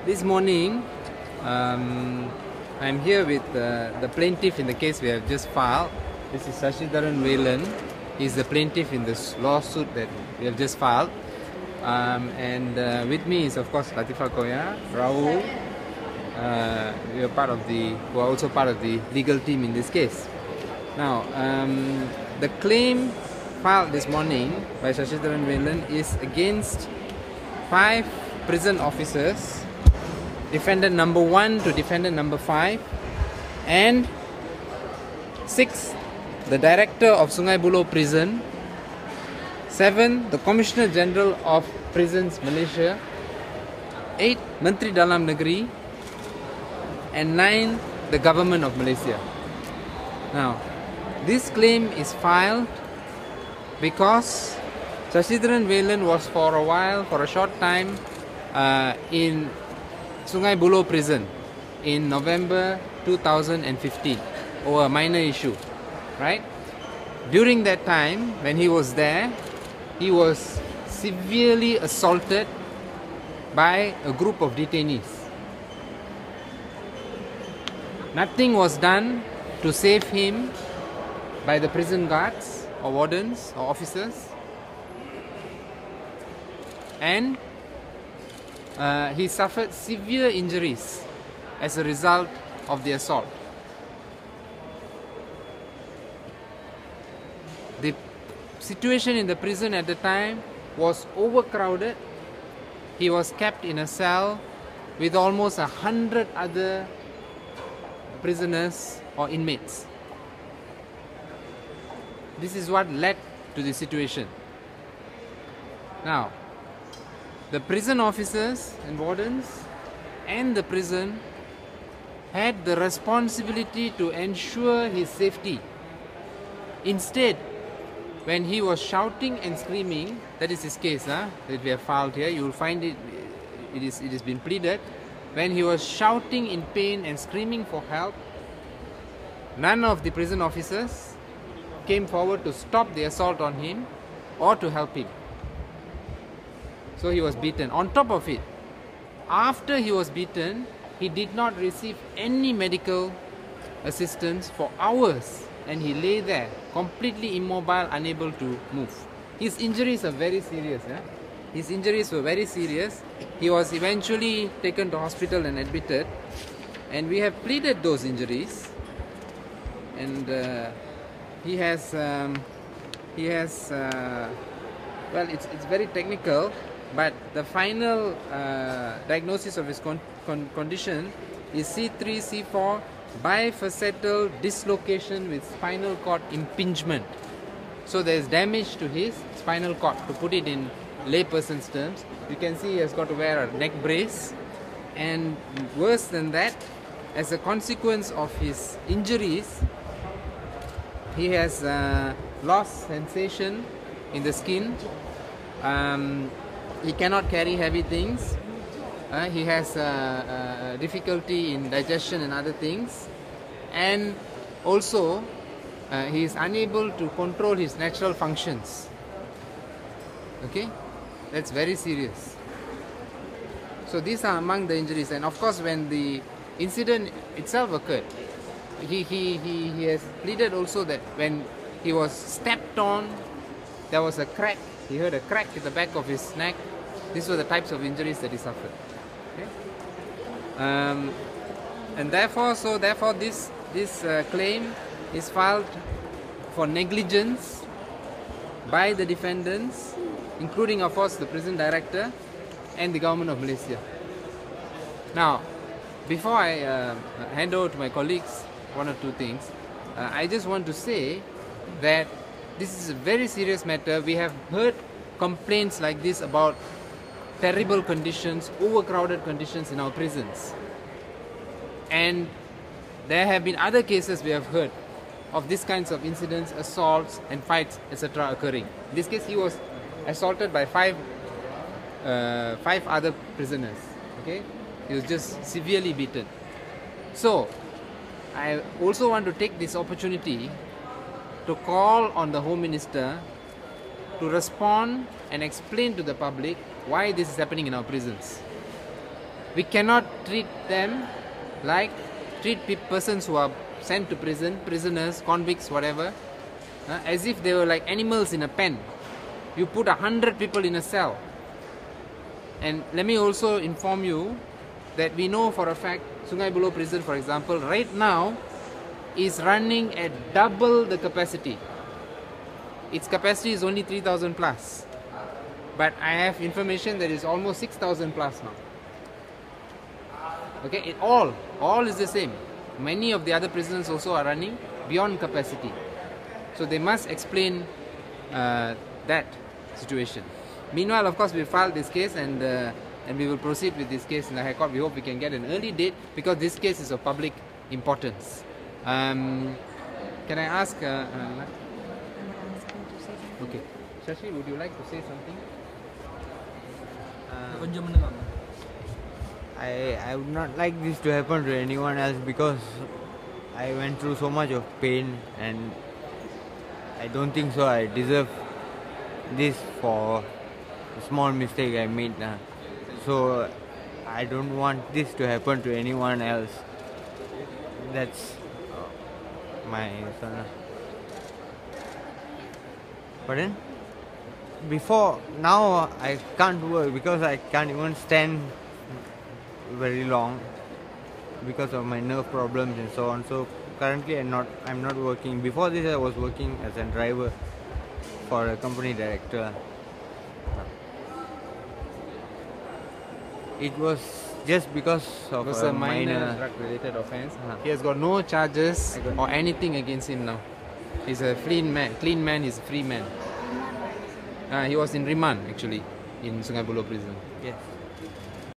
This morning, I'm here with the plaintiff in the case we have just filed. This is Shashitheran. He's the plaintiff in this lawsuit that we have just filed. And with me is, of course, Latifah Koya, Rahul. We are also part of the legal team in this case. Now, the claim filed this morning by Shashitheran is against 5 prison officers, defendant number 1 to defendant number 5, and 6, the director of Sungai Buloh prison, 7, the Commissioner General of Prisons Malaysia, 8, Menteri Dalam Negeri, and 9, the Government of Malaysia. Now, this claim is filed because Shashitheran was for a short time in Sungai Buloh prison in November 2015 over a minor issue, right? During that time, when he was there, he was severely assaulted by a group of detainees. Nothing was done to save him by the prison guards or wardens or officers, and he suffered severe injuries as a result of the assault. The situation in the prison at the time was overcrowded. He was kept in a cell with almost 100 other prisoners or inmates. This is what led to the situation. Now, the prison officers and wardens and the prison had the responsibility to ensure his safety. Instead, when he was shouting and screaming, that is his case that we have filed here, you will find it has been pleaded. When he was shouting in pain and screaming for help, none of the prison officers came forward to stop the assault on him or to help him. So he was beaten. On top of it, after he was beaten, he did not receive any medical assistance for hours, and he lay there completely immobile, unable to move. His injuries are very serious. His injuries were very serious. He was eventually taken to hospital and admitted, and we have pleaded those injuries, and he has well, it's very technical, but the final diagnosis of his condition is C3, C4 bifacetal dislocation with spinal cord impingement. So there is damage to his spinal cord. To put it in layperson's terms, you can see he has got to wear a neck brace, and worse than that, as a consequence of his injuries, he has lost sensation in the skin. He cannot carry heavy things. He has difficulty in digestion and other things, and also he is unable to control his natural functions. Okay, that's very serious. So these are among the injuries, and of course, when the incident itself occurred, he has pleaded also that when he was stepped on, there was a crack. He heard a crack at the back of his neck. These were the types of injuries that he suffered. Okay? And therefore this claim is filed for negligence by the defendants, including, of course, the prison director and the Government of Malaysia. Now, before I hand over to my colleagues one or two things, I just want to say that this is a very serious matter. We have heard complaints like this about terrible conditions, overcrowded conditions in our prisons. And there have been other cases we have heard of these kinds of incidents, assaults and fights, etc. occurring. In this case, he was assaulted by 5 other prisoners. Okay, he was just severely beaten. So, I also want to take this opportunity to call on the Home Minister to respond and explain to the public why this is happening in our prisons. We cannot treat them like persons who are sent to prison, prisoners, convicts, whatever, as if they were like animals in a pen. You put 100 people in a cell. And let me also inform you that we know for a fact Sungai Buloh prison, for example, right now is running at double the capacity. Its capacity is only 3,000 plus. But I have information that is almost 6,000 plus now. Okay, all is the same. Many of the other prisons also are running beyond capacity. So they must explain that situation. Meanwhile, of course, we filed this case and we will proceed with this case in the High Court. We hope we can get an early date because this case is of public importance. Can I ask? Okay, Shashi, would you like to say something? I would not like this to happen to anyone else because I went through so much of pain and I don't think so I deserve this for a small mistake I made. So I don't want this to happen to anyone else. That's my son. But then before now I can't work because I can't even stand very long because of my nerve problems and so on. So currently I'm not working. Before this I was working as a driver for a company director. It was just because of a minor drug-related offense. He has got no charges or anything against him now. He's a clean man. He's a free man. He was in remand actually in Sungai Buloh prison. Yes.